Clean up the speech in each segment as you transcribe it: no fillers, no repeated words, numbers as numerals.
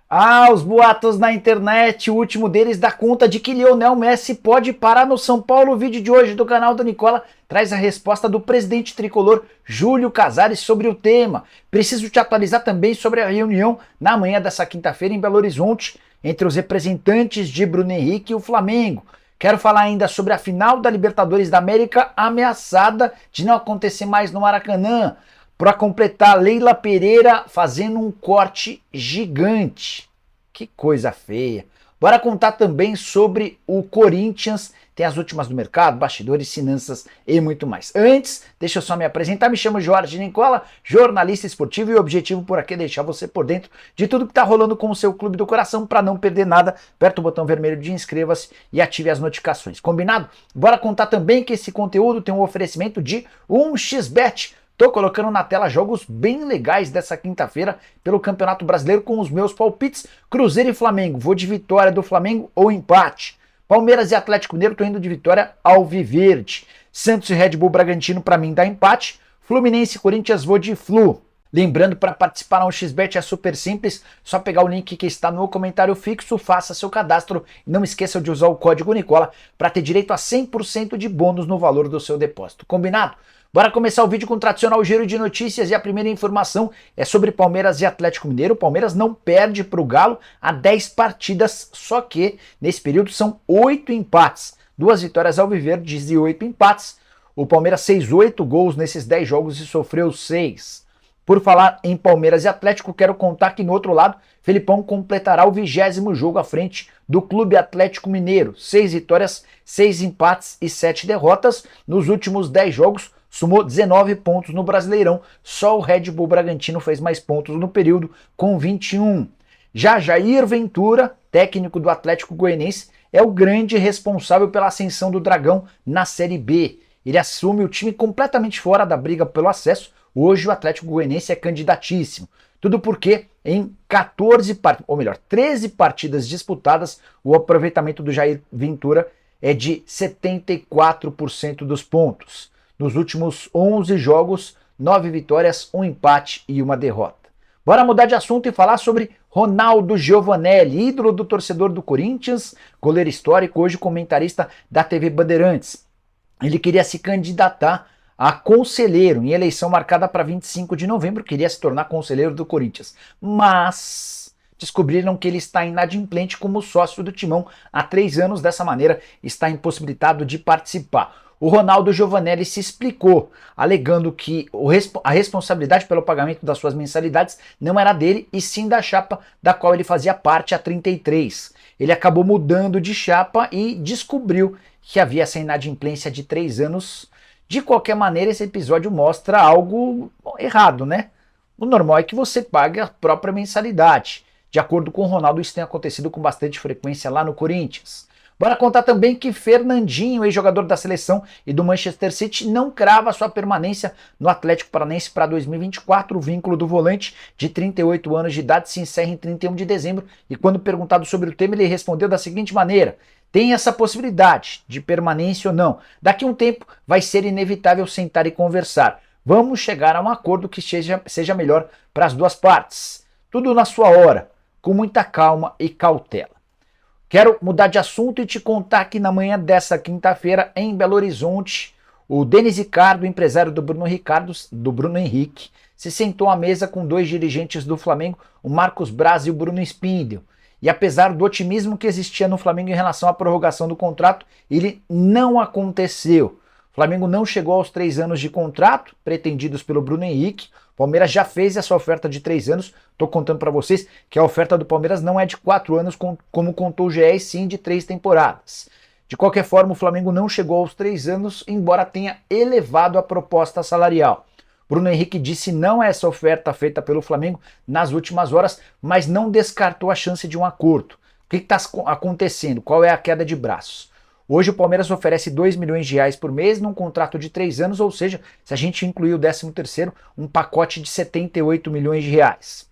Ah, os boatos na internet, o último deles dá conta de que Lionel Messi pode parar no São Paulo. O vídeo de hoje do canal do Nicola traz a resposta do presidente tricolor Júlio Casares sobre o tema. Preciso te atualizar também sobre a reunião na manhã dessa quinta-feira em Belo Horizonte entre os representantes de Bruno Henrique e o Flamengo. Quero falar ainda sobre a final da Libertadores da América ameaçada de não acontecer mais no Maracanã. Para completar, Leila Pereira fazendo um corte gigante. Que coisa feia. Bora contar também sobre o Corinthians, tem as últimas do mercado, bastidores, finanças e muito mais. Antes, deixa eu só me apresentar, me chamo Jorge Nicola, jornalista esportivo, e o objetivo por aqui é deixar você por dentro de tudo que está rolando com o seu clube do coração. Para não perder nada, aperta o botão vermelho de inscreva-se e ative as notificações. Combinado? Bora contar também que esse conteúdo tem um oferecimento de 1xBet. Tô colocando na tela jogos bem legais dessa quinta-feira pelo Campeonato Brasileiro com os meus palpites. Cruzeiro e Flamengo, vou de vitória do Flamengo ou empate. Palmeiras e Atlético Mineiro, tô indo de vitória alviverde. Santos e Red Bull Bragantino, para mim, dá empate. Fluminense e Corinthians, vou de Flu. Lembrando, para participar no XBet é super simples, só pegar o link que está no comentário fixo, faça seu cadastro e não esqueça de usar o código Nicola para ter direito a 100% de bônus no valor do seu depósito. Combinado? Bora começar o vídeo com o tradicional giro de notícias e a primeira informação é sobre Palmeiras e Atlético Mineiro. O Palmeiras não perde para o Galo há 10 partidas, só que nesse período são 8 empates. 2 vitórias alviverdes e 8 empates. O Palmeiras fez 8 gols nesses 10 jogos e sofreu 6. Por falar em Palmeiras e Atlético, quero contar que no outro lado, Felipão completará o 20º jogo à frente do Clube Atlético Mineiro. 6 vitórias, 6 empates e 7 derrotas. Nos últimos 10 jogos, somou 19 pontos no Brasileirão. Só o Red Bull Bragantino fez mais pontos no período, com 21. Já Jair Ventura, técnico do Atlético Goianiense, é o grande responsável pela ascensão do Dragão na Série B. Ele assume o time completamente fora da briga pelo acesso. Hoje o Atlético Goianiense é candidatíssimo. Tudo porque em 13 partidas disputadas, o aproveitamento do Jair Ventura é de 74% dos pontos. Nos últimos 11 jogos, 9 vitórias, 1 empate e 1 derrota. Bora mudar de assunto e falar sobre Ronaldo Giovanelli, ídolo do torcedor do Corinthians, goleiro histórico, hoje comentarista da TV Bandeirantes. Ele queria se candidatar a conselheiro em eleição marcada para 25 de novembro, queria se tornar conselheiro do Corinthians. Mas descobriram que ele está inadimplente como sócio do Timão há 3 anos, dessa maneira está impossibilitado de participar. O Ronaldo Giovanelli se explicou, alegando que a responsabilidade pelo pagamento das suas mensalidades não era dele, e sim da chapa da qual ele fazia parte há 33. Ele acabou mudando de chapa e descobriu que havia essa inadimplência de 3 anos. De qualquer maneira, esse episódio mostra algo errado, né? O normal é que você pague a própria mensalidade. De acordo com o Ronaldo, isso tem acontecido com bastante frequência lá no Corinthians. Bora contar também que Fernandinho, ex-jogador da seleção e do Manchester City, não crava sua permanência no Atlético Paranaense para 2024. O vínculo do volante de 38 anos de idade se encerra em 31 de dezembro e quando perguntado sobre o tema, ele respondeu da seguinte maneira: tem essa possibilidade de permanência ou não. Daqui a um tempo vai ser inevitável sentar e conversar. Vamos chegar a um acordo que seja melhor para as duas partes. Tudo na sua hora, com muita calma e cautela. Quero mudar de assunto e te contar que na manhã dessa quinta-feira, em Belo Horizonte, o Denis Ricardo, empresário do Bruno Henrique, se sentou à mesa com 2 dirigentes do Flamengo, o Marcos Braz e o Bruno Spindel. E apesar do otimismo que existia no Flamengo em relação à prorrogação do contrato, ele não aconteceu. O Flamengo não chegou aos 3 anos de contrato pretendidos pelo Bruno Henrique. O Palmeiras já fez essa oferta de 3 anos. Estou contando para vocês que a oferta do Palmeiras não é de 4 anos, como contou o GE, e sim de 3 temporadas. De qualquer forma, o Flamengo não chegou aos 3 anos, embora tenha elevado a proposta salarial. Bruno Henrique disse não a essa oferta feita pelo Flamengo nas últimas horas, mas não descartou a chance de um acordo. O que está acontecendo? Qual é a queda de braços? Hoje o Palmeiras oferece 2 milhões de reais por mês num contrato de 3 anos, ou seja, se a gente incluir o 13º, um pacote de 78 milhões de reais.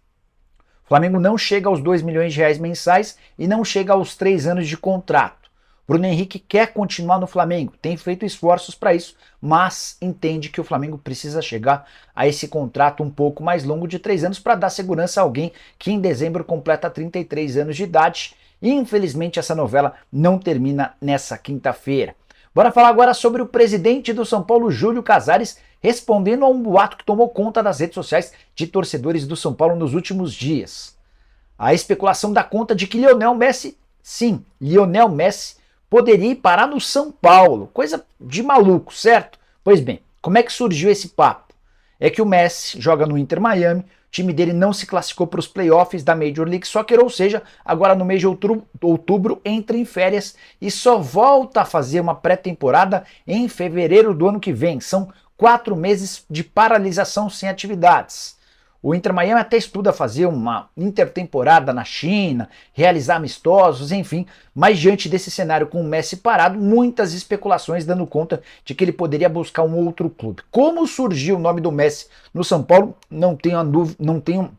O Flamengo não chega aos 2 milhões de reais mensais e não chega aos 3 anos de contrato. Bruno Henrique quer continuar no Flamengo, tem feito esforços para isso, mas entende que o Flamengo precisa chegar a esse contrato um pouco mais longo de 3 anos para dar segurança a alguém que em dezembro completa 33 anos de idade. E infelizmente essa novela não termina nessa quinta-feira. Bora falar agora sobre o presidente do São Paulo, Júlio Casares, respondendo a um boato que tomou conta das redes sociais de torcedores do São Paulo nos últimos dias. A especulação da conta de que Lionel Messi, sim, Lionel Messi, poderia ir parar no São Paulo. Coisa de maluco, certo? Pois bem, como é que surgiu esse papo? É que o Messi joga no Inter Miami, o time dele não se classificou para os playoffs da Major League Soccer, ou seja, agora no mês de outubro entra em férias e só volta a fazer uma pré-temporada em fevereiro do ano que vem. São 4 meses de paralisação sem atividades. O Inter Miami até estuda fazer uma intertemporada na China, realizar amistosos, enfim, mas diante desse cenário com o Messi parado, muitas especulações dando conta de que ele poderia buscar um outro clube. Como surgiu o nome do Messi no São Paulo, não tenho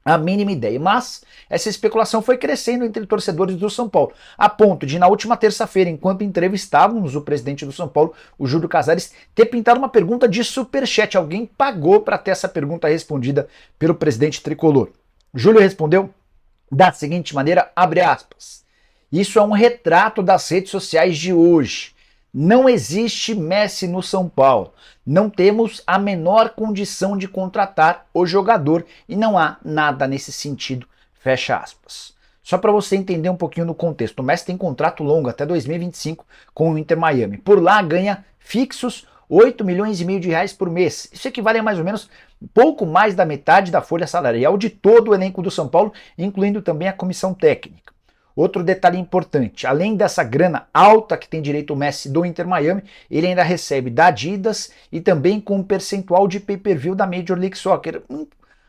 a mínima ideia, mas essa especulação foi crescendo entre torcedores do São Paulo, a ponto de na última terça-feira, enquanto entrevistávamos o presidente do São Paulo, o Júlio Casares, ter pintado uma pergunta de superchat. Alguém pagou para ter essa pergunta respondida pelo presidente tricolor. Júlio respondeu da seguinte maneira, abre aspas, isso é um retrato das redes sociais de hoje. Não existe Messi no São Paulo. Não temos a menor condição de contratar o jogador e não há nada nesse sentido. Fecha aspas. Só para você entender um pouquinho no contexto, o Messi tem contrato longo até 2025 com o Inter Miami. Por lá ganha fixos 8 milhões e meio de reais por mês. Isso equivale a mais ou menos pouco mais da metade da folha salarial de todo o elenco do São Paulo, incluindo também a comissão técnica. Outro detalhe importante, além dessa grana alta que tem direito o Messi do Inter Miami, ele ainda recebe da Adidas e também com um percentual de pay-per-view da Major League Soccer.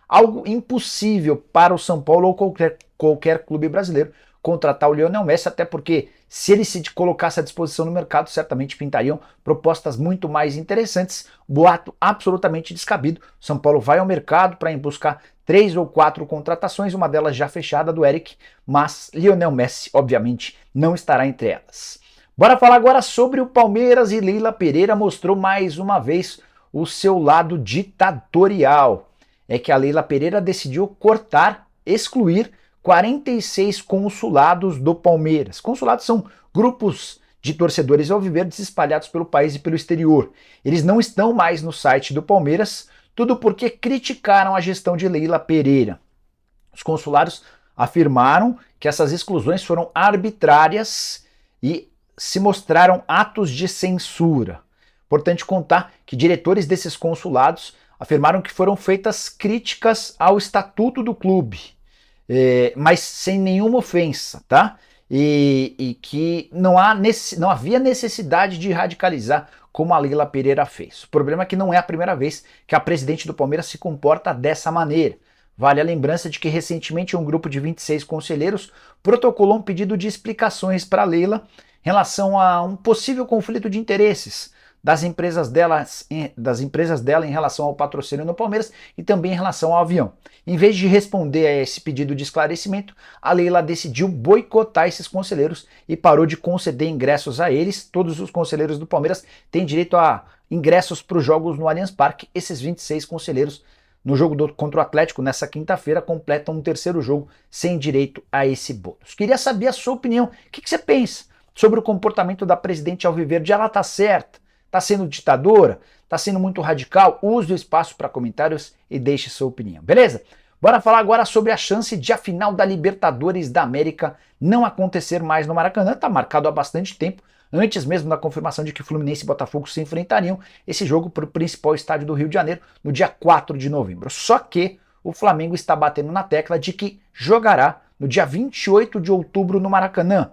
Algo impossível para o São Paulo ou qualquer clube brasileiro contratar o Lionel Messi, até porque se ele se colocasse à disposição no mercado, certamente pintariam propostas muito mais interessantes. Boato absolutamente descabido. São Paulo vai ao mercado para buscar 3 ou 4 contratações, uma delas já fechada do Eric, mas Lionel Messi, obviamente, não estará entre elas. Bora falar agora sobre o Palmeiras e Leila Pereira mostrou mais uma vez o seu lado ditatorial. É que a Leila Pereira decidiu cortar, excluir 46 consulados do Palmeiras. Consulados são grupos de torcedores alviverdes espalhados pelo país e pelo exterior. Eles não estão mais no site do Palmeiras, tudo porque criticaram a gestão de Leila Pereira. Os consulados afirmaram que essas exclusões foram arbitrárias e se mostraram atos de censura. Importante contar que diretores desses consulados afirmaram que foram feitas críticas ao estatuto do clube, mas sem nenhuma ofensa, tá? E que não havia necessidade de radicalizar como a Leila Pereira fez. O problema é que não é a primeira vez que a presidente do Palmeiras se comporta dessa maneira. Vale a lembrança de que recentemente um grupo de 26 conselheiros protocolou um pedido de explicações para a Leila em relação a um possível conflito de interesses das empresas dela em relação ao patrocínio no Palmeiras e também em relação ao avião. Em vez de responder a esse pedido de esclarecimento, a Leila decidiu boicotar esses conselheiros e parou de conceder ingressos a eles. Todos os conselheiros do Palmeiras têm direito a ingressos para os jogos no Allianz Parque. Esses 26 conselheiros, no jogo contra o Atlético, nessa quinta-feira, completam um terceiro jogo sem direito a esse bônus. Queria saber a sua opinião. O que você pensa sobre o comportamento da presidente alviverde? Ela está certa? Está sendo ditadora? Está sendo muito radical? Use o espaço para comentários e deixe sua opinião, beleza? Bora falar agora sobre a chance de a final da Libertadores da América não acontecer mais no Maracanã. Está marcado há bastante tempo, antes mesmo da confirmação de que Fluminense e Botafogo se enfrentariam, esse jogo para o principal estádio do Rio de Janeiro no dia 4 de novembro. Só que o Flamengo está batendo na tecla de que jogará no dia 28 de outubro no Maracanã.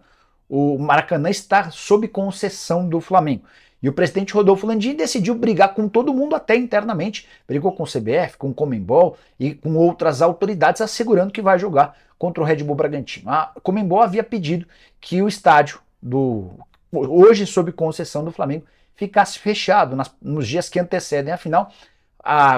O Maracanã está sob concessão do Flamengo. E o presidente Rodolfo Landim decidiu brigar com todo mundo, até internamente, brigou com o CBF, com o Conmebol e com outras autoridades, assegurando que vai jogar contra o Red Bull Bragantino. A Conmebol havia pedido que o estádio, hoje sob concessão do Flamengo, ficasse fechado nos dias que antecedem a final,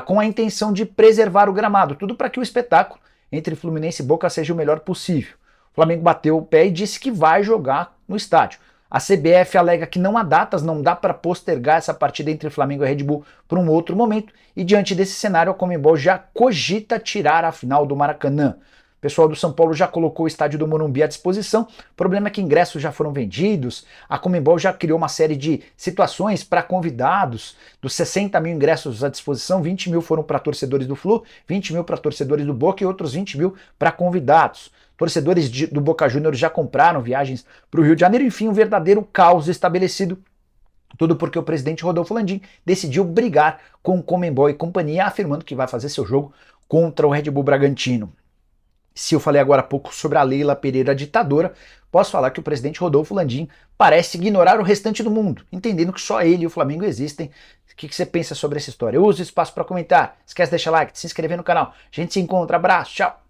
com a intenção de preservar o gramado, tudo para que o espetáculo entre Fluminense e Boca seja o melhor possível. O Flamengo bateu o pé e disse que vai jogar no estádio. A CBF alega que não há datas, não dá para postergar essa partida entre Flamengo e Red Bull para um outro momento, e diante desse cenário a Conmebol já cogita tirar a final do Maracanã. O pessoal do São Paulo já colocou o estádio do Morumbi à disposição, o problema é que ingressos já foram vendidos, a Conmebol já criou uma série de situações para convidados, dos 60 mil ingressos à disposição, 20 mil foram para torcedores do Flu, 20 mil para torcedores do Boca e outros 20 mil para convidados. Torcedores do Boca Juniors já compraram viagens para o Rio de Janeiro, enfim, um verdadeiro caos estabelecido. Tudo porque o presidente Rodolfo Landim decidiu brigar com o Conmebol e companhia, afirmando que vai fazer seu jogo contra o Red Bull Bragantino. Se eu falei agora há pouco sobre a Leila Pereira ditadora, posso falar que o presidente Rodolfo Landim parece ignorar o restante do mundo, entendendo que só ele e o Flamengo existem. O que você pensa sobre essa história? Use o espaço para comentar. Esquece de deixar like, de se inscrever no canal. A gente se encontra. Abraço, tchau!